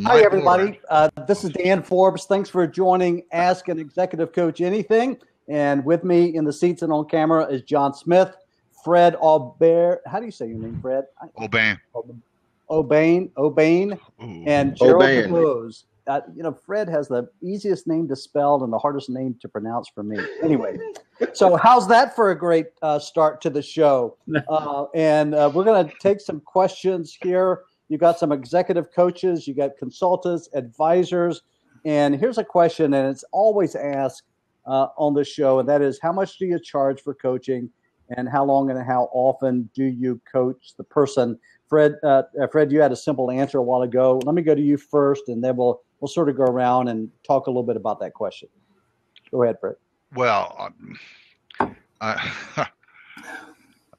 Hi, everybody. This is Dan Forbes. Thanks for joining Ask an Executive Coach Anything. And with me in the seats and on camera is John Smith, Fred Aubert. How do you say your name, Fred? O'Bain. O'Bain, and Gerald DeBose. Fred has the easiest name to spell and the hardest name to pronounce for me. Anyway, so how's that for a great start to the show? And we're going to take some questions here. You got some executive coaches, you got consultants, advisors, and here's a question, and it's always asked on the show, and that is, how much do you charge for coaching, and how long and how often do you coach the person? Fred, you had a simple answer a while ago. Let me go to you first, and then we'll sort of go around and talk a little bit about that question. Go ahead, Fred. Well,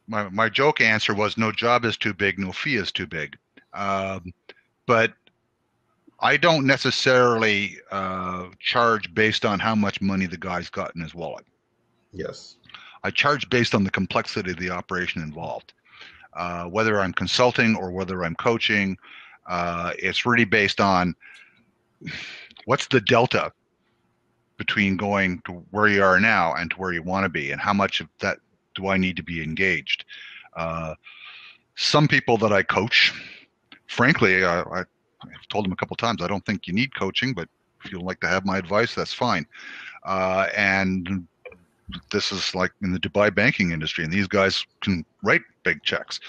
my joke answer was no job is too big, no fee is too big. But I don't necessarily charge based on how much money the guy's got in his wallet. Yes. I charge based on the complexity of the operation involved. Whether I'm consulting or whether I'm coaching, it's really based on what's the delta between going to where you are now and to where you want to be, and how much of that do I need to be engaged. Some people that I coach, frankly, I've told them a couple of times, I don't think you need coaching, but if you'd like to have my advice, that's fine. And this is like in the Dubai banking industry, and these guys can write big checks.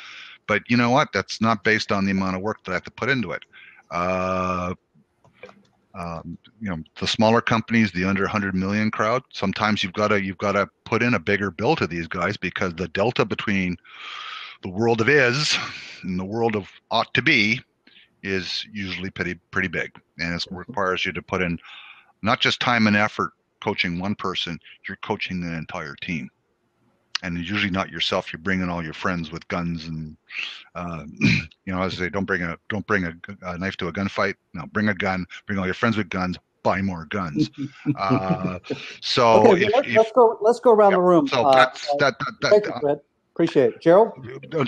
But you know what? That's not based on the amount of work that I have to put into it. The smaller companies, the under 100 million crowd, sometimes you've got to put in a bigger bill to these guys, because the delta between the world of is and the world of ought to be is usually pretty big, and it requires you to put in not just time and effort coaching one person, you're coaching an entire team. And it's usually not yourself. You're bringing all your friends with guns, and as I say, don't bring a knife to a gunfight. No, bring a gun. Bring all your friends with guns. Buy more guns. So okay, let's go around the room. So thank you, Fred. Appreciate it, Gerald.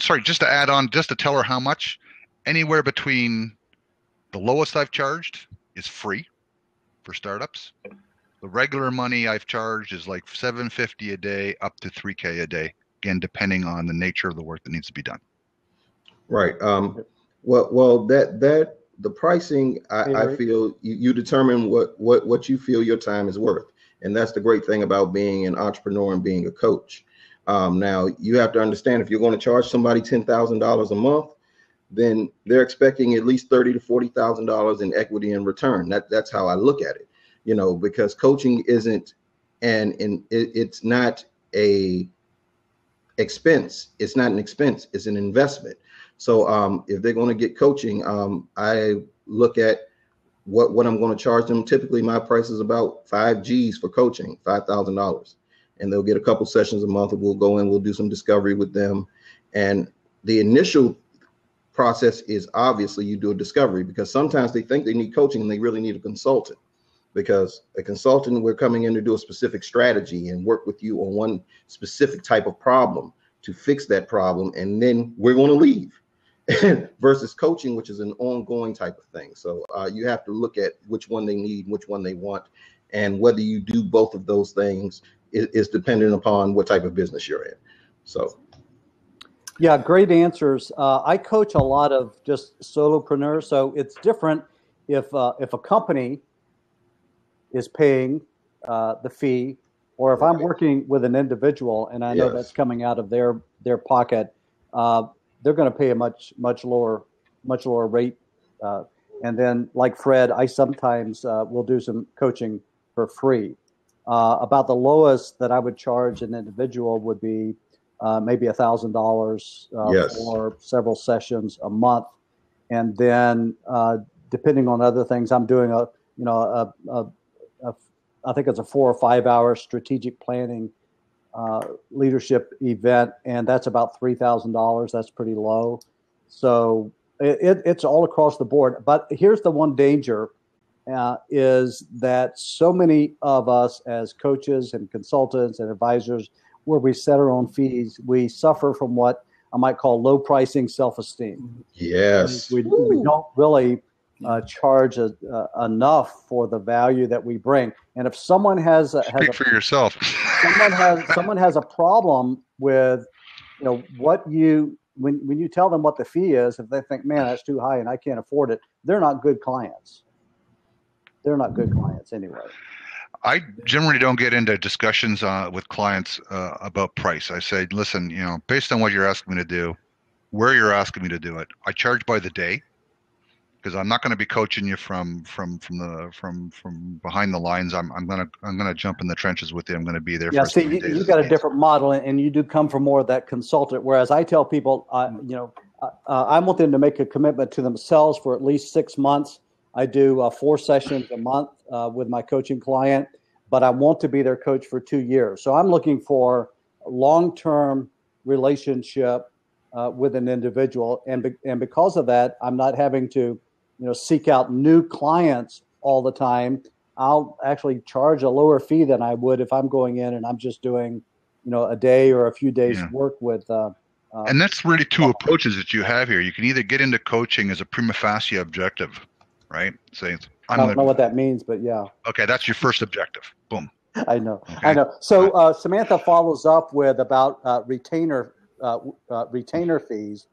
Sorry, just to add on, just to tell her how much. Anywhere between the lowest I've charged is free for startups. The regular money I've charged is like $750 a day up to $3K a day, again, depending on the nature of the work that needs to be done. Right. Well, that the pricing, I feel you determine what you feel your time is worth, and that's the great thing about being an entrepreneur and being a coach. Now you have to understand, if you're going to charge somebody $10,000 a month, then they're expecting at least $30,000 to $40,000 in equity in return. That's how I look at it. Because coaching isn't, it's not a expense. It's not an expense. It's an investment. So if they're going to get coaching, I look at what I'm going to charge them. Typically, my price is about 5 G's for coaching, $5,000, and they'll get a couple sessions a month. We'll go in, we'll do some discovery with them, and the initial process is obviously you do a discovery, because sometimes they think they need coaching and they really need a consultant. Because a consultant, we're coming in to do a specific strategy and work with you on one specific type of problem to fix that problem, and then we're going to leave. Versus coaching, which is an ongoing type of thing. So you have to look at which one they need, which one they want, and whether you do both of those things is dependent upon what type of business you're in. So. Yeah, great answers. I coach a lot of just solopreneurs, so it's different if a company is paying the fee, or if I'm working with an individual and I know that's coming out of their pocket, they're going to pay a much lower rate. And then, like Fred, I sometimes will do some coaching for free. About the lowest that I would charge an individual would be maybe $1,000 for several sessions a month, and then depending on other things, I'm doing I think it's a 4 or 5 hour strategic planning leadership event, and that's about $3,000. That's pretty low. So it's all across the board. But here's the one danger, is that so many of us as coaches and consultants and advisors, where we set our own fees, we suffer from what I might call low pricing self-esteem. Yes. We don't really charge enough for the value that we bring. And if someone has speak for yourself, someone has a problem with, what when you tell them what the fee is, if they think, man, that's too high and I can't afford it, they're not good clients. They're not good clients anyway. I generally don't get into discussions with clients about price. I say, listen, based on what you're asking me to do, where you're asking me to do it, I charge by the day, because I'm not going to be coaching you from behind the lines. I'm gonna jump in the trenches with you. I'm going to be there. Yeah, for see, you got a different model, and you do come from more of that consultant. Whereas I tell people, I want them to make a commitment to themselves for at least 6 months. I do 4 sessions a month with my coaching client, but I want to be their coach for 2 years. So I'm looking for a long-term relationship with an individual, and because of that, I'm not having to, seek out new clients all the time. I'll actually charge a lower fee than I would if I'm going in and I'm just doing, a day or a few days work with. And that's really 2 approaches that you have here. You can either get into coaching as a prima facie objective, right? Say, I don't know what that means, but yeah. Okay, that's your first objective. Boom. I know. Okay. I know. So Samantha follows up with about retainer fees.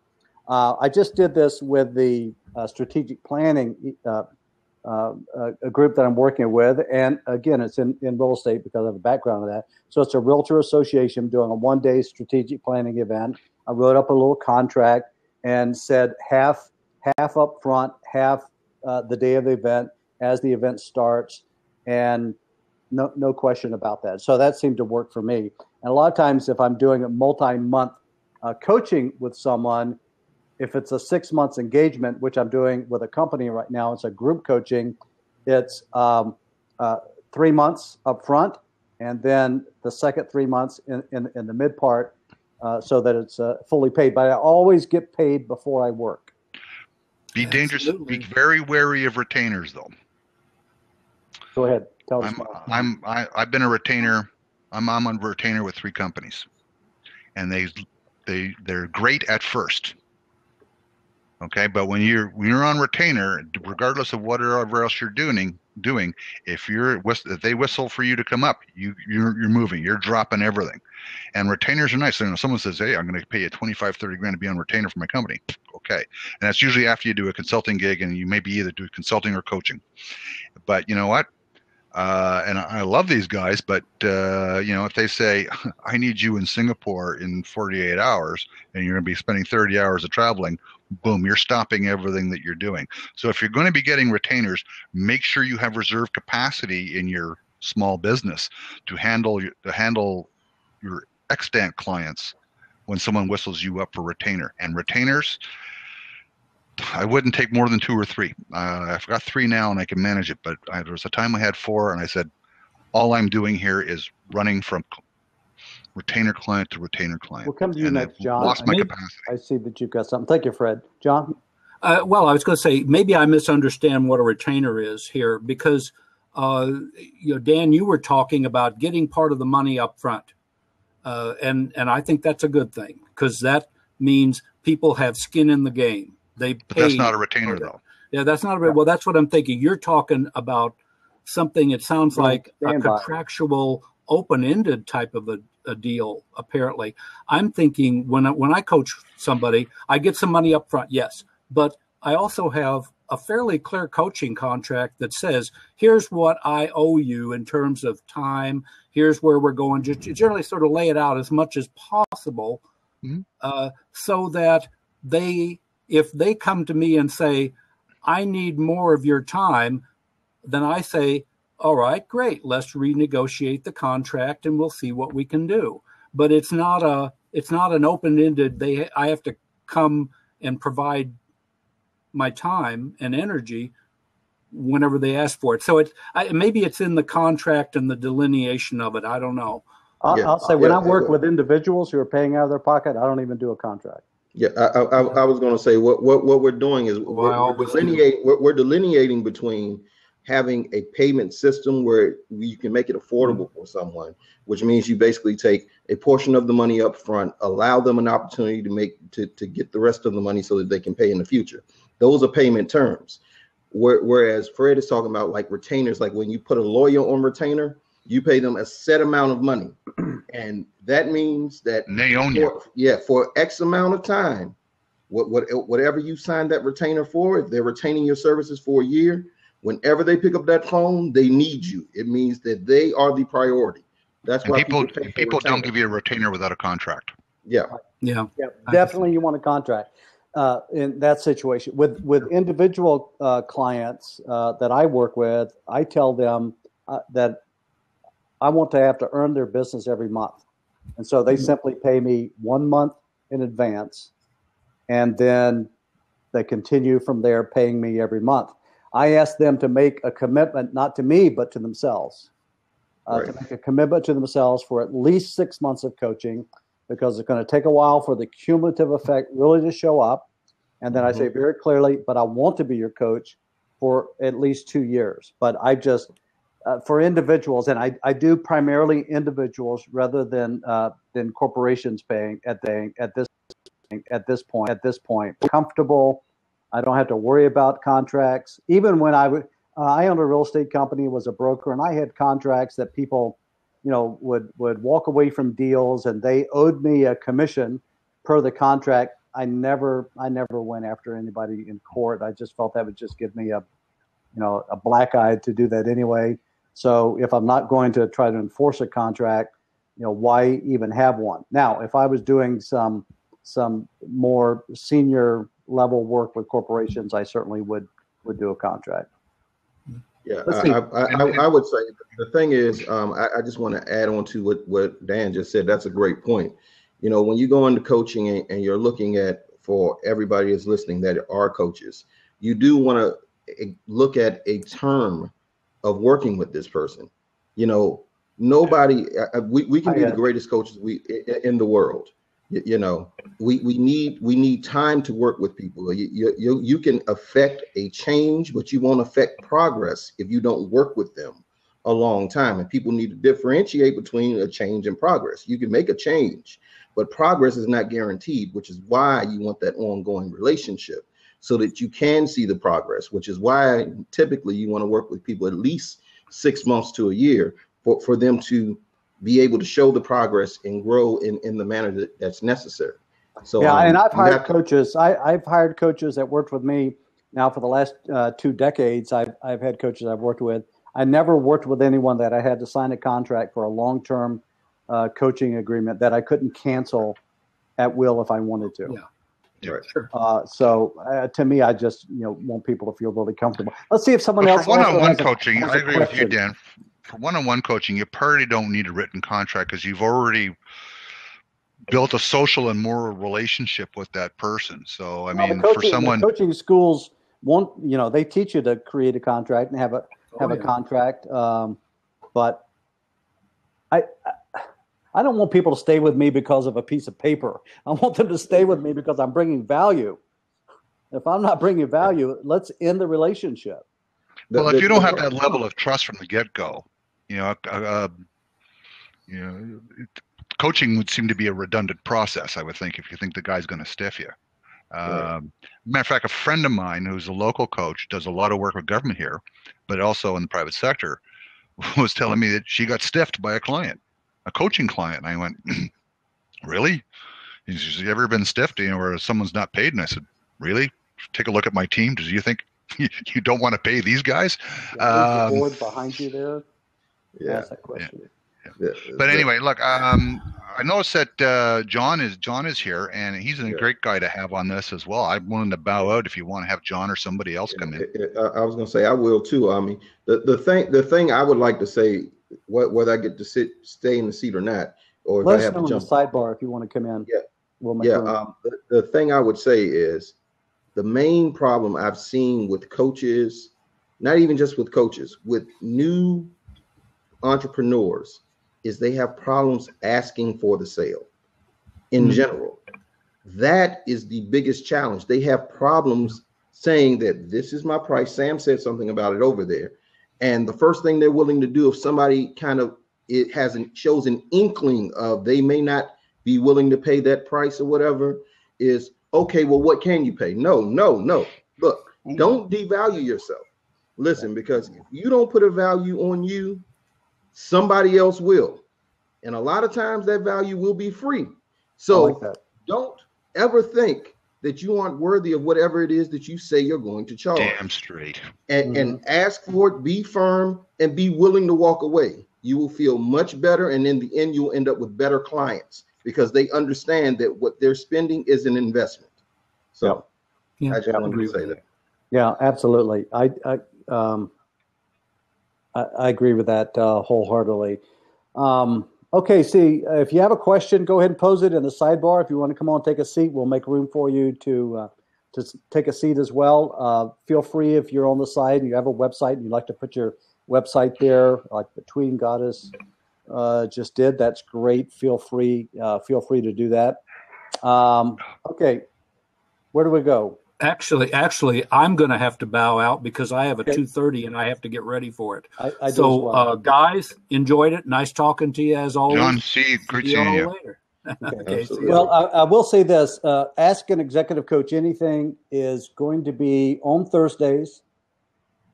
I just did this with the strategic planning a group that I'm working with, and again, it's in real estate because I have a background in that. So it's a realtor association doing a 1-day strategic planning event. I wrote up a little contract and said half up front, half the day of the event as the event starts, and no question about that. So that seemed to work for me. And a lot of times, if I'm doing a multi-month coaching with someone, if it's a 6 months engagement, which I'm doing with a company right now, it's a group coaching. It's 3 months up front, and then the second 3 months in the mid part, so that it's fully paid. But I always get paid before I work. Be dangerous. Absolutely. Be very wary of retainers, though. Go ahead. Tell us. I've been a retainer. I'm a retainer with 3 companies, and they're great at first. Okay, but when you're on retainer, regardless of whatever else you're doing, if they whistle for you to come up, you're moving, you're dropping everything. And retainers are nice. So, someone says, hey, I'm going to pay you 25, 30 grand to be on retainer for my company. Okay, and that's usually after you do a consulting gig, and you maybe either do consulting or coaching. But you know what? And I love these guys, but if they say, I need you in Singapore in 48 hours, and you're going to be spending 30 hours of traveling, boom, you're stopping everything that you're doing. So if you're going to be getting retainers, make sure you have reserve capacity in your small business to handle your extant clients when someone whistles you up for retainer. And retainers, I wouldn't take more than 2 or 3. I've got 3 now and I can manage it, but there was a time I had 4, and I said, all I'm doing here is running from retainer client to retainer client. We'll come to you next, John. Lost my capacity. I see that you've got something. Thank you, Fred. John? Well, I was going to say, maybe I misunderstand what a retainer is here, because, Dan, you were talking about getting part of the money up front. And I think that's a good thing, because that means people have skin in the game. But that's not a retainer, though. Yeah, that's not a. Well, that's what I'm thinking. You're talking about something. It sounds like a contractual, open-ended type of a deal. Apparently, I'm thinking when I coach somebody, I get some money up front, yes, but I also have a fairly clear coaching contract that says, here's what I owe you in terms of time. Here's where we're going. Just generally sort of lay it out as much as possible, so that if they come to me and say, I need more of your time, then I say, all right, great. Let's renegotiate the contract and we'll see what we can do. But it's not an open-ended, I have to come and provide my time and energy whenever they ask for it. So maybe it's in the contract and the delineation of it. I don't know. I'll say when I work with individuals who are paying out of their pocket, I don't even do a contract. Yeah, I was going to say what we're doing is we're delineating between having a payment system where you can make it affordable for someone, which means you basically take a portion of the money up front, allow them an opportunity to get the rest of the money so that they can pay in the future. Those are payment terms. Whereas Fred is talking about like retainers, like when you put a lawyer on retainer, you pay them a set amount of money. And that means that they own you. For X amount of time, whatever you signed that retainer for, if they're retaining your services for a year, whenever they pick up that phone, they need you. It means that they are the priority. That's why people don't give you a retainer without a contract. Yeah. Definitely, you want a contract in that situation. With individual clients that I work with, I tell them that I want to have to earn their business every month, and so they simply pay me 1 month in advance, and then they continue from there, paying me every month. I ask them to make a commitment, not to me, but to themselves. To make a commitment to themselves for at least 6 months of coaching, because it's going to take a while for the cumulative effect really to show up. And then I say very clearly, but I want to be your coach for at least 2 years. But I just, for individuals, and I do primarily individuals rather than corporations paying at this point. Comfortable. I don't have to worry about contracts. Even when I owned a real estate company, was a broker, and I had contracts that people, would walk away from deals, and they owed me a commission per the contract. I never went after anybody in court. I just felt that would just give me a black eye to do that anyway. So if I'm not going to try to enforce a contract, why even have one? Now, if I was doing some more senior level work with corporations, I certainly would do a contract. Yeah, I would say the thing is, I just want to add on to what Dan just said. That's a great point. When you go into coaching and you're looking at, for everybody that's listening that are coaches, you do want to look at a term of working with this person. Nobody, we can be the greatest coaches in the world. We need time to work with people. You can affect a change, but you won't affect progress if you don't work with them a long time. And people need to differentiate between a change and progress. You can make a change, but progress is not guaranteed, which is why you want that ongoing relationship so that you can see the progress, which is why typically you want to work with people at least 6 months to a year for them to be able to show the progress and grow in the manner that's necessary. So and I've hired coaches. I've hired coaches that worked with me now for the last 2 decades. I've had coaches I've worked with. I never worked with anyone that I had to sign a contract for a long-term coaching agreement that I couldn't cancel at will if I wanted to. Yeah, right. Sure. So to me, I just want people to feel really comfortable. Let's see if someone else. For one-on-one coaching, I agree with you, Dan. For one-on-one coaching, you probably don't need a written contract because you've already built a social and moral relationship with that person. So I mean, for someone, coaching schools won't, they teach you to create a contract and have a contract. But I don't want people to stay with me because of a piece of paper. I want them to stay with me because I'm bringing value. If I'm not bringing value, let's end the relationship. Well, if you don't have that level of trust from the get-go, coaching would seem to be a redundant process, I would think, if you think the guy's going to stiff you. Matter of fact, a friend of mine who's a local coach, does a lot of work with government here, but also in the private sector, was telling me that she got stiffed by a coaching client. And I went, really? He says, have you ever been stiffed, where someone's not paid? And I said, really? Take a look at my team. Do you think you don't want to pay these guys? The board behind you there. Ask that question. Yeah. But anyway, look, I noticed that John is here, and he's a great guy to have on this as well. I'm willing to bow out if you want to have John or somebody else come in. I was going to say I will too. I mean, the thing I would like to say, whether I get to stay in the seat or not, or if I have to jump on the sidebar if you want to come in. The thing I would say is the main problem I've seen with coaches, not even just with coaches, with new entrepreneurs, is they have problems asking for the sale in general. That is the biggest challenge. They have problems saying that this is my price. Sam said something about it over there. And the first thing they're willing to do, if somebody shows an inkling of they may not be willing to pay that price or whatever, is okay, well, what can you pay? No. Look, Don't devalue yourself. Listen, because if you don't put a value on you, somebody else will. And a lot of times that value will be free. So don't ever think that you aren't worthy of whatever it is that you say you're going to charge. Damn straight. And ask for it, be firm, and be willing to walk away. You will feel much better. And in the end, you'll end up with better clients because they understand that what they're spending is an investment. So I just wanted to say that. Yeah, absolutely. I agree with that wholeheartedly. Okay, see, if you have a question, go ahead and pose it in the sidebar. If you want to come on and take a seat, we'll make room for you to take a seat as well. Feel free if you're on the side and you have a website and you'd like to put your website there, like Between Goddess just did. That's great. Feel free to do that. Okay, where do we go? Actually, I'm going to have to bow out because I have a 2:30 and I have to get ready for it. I do as well. Guys, enjoyed it. Nice talking to you as always. John, great seeing you. Later. Okay. Well, I will say this. Ask an Executive Coach Anything is going to be on Thursdays.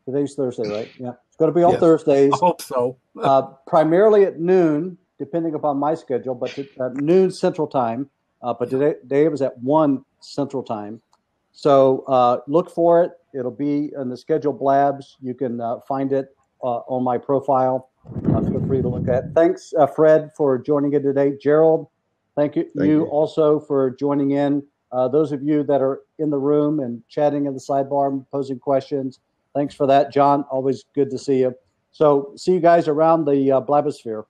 Today's Thursday, right? Yeah. It's going to be on Thursdays. I hope so. Primarily at noon, depending upon my schedule, but at noon Central Time. But today it was at 1 Central Time. So look for it. It'll be in the scheduled blabs. You can find it on my profile. Feel free to look at it. Thanks, Fred, for joining in today. Gerald, thank you also for joining in. Those of you that are in the room and chatting in the sidebar and posing questions, thanks for that. John, always good to see you. So see you guys around the Blabosphere.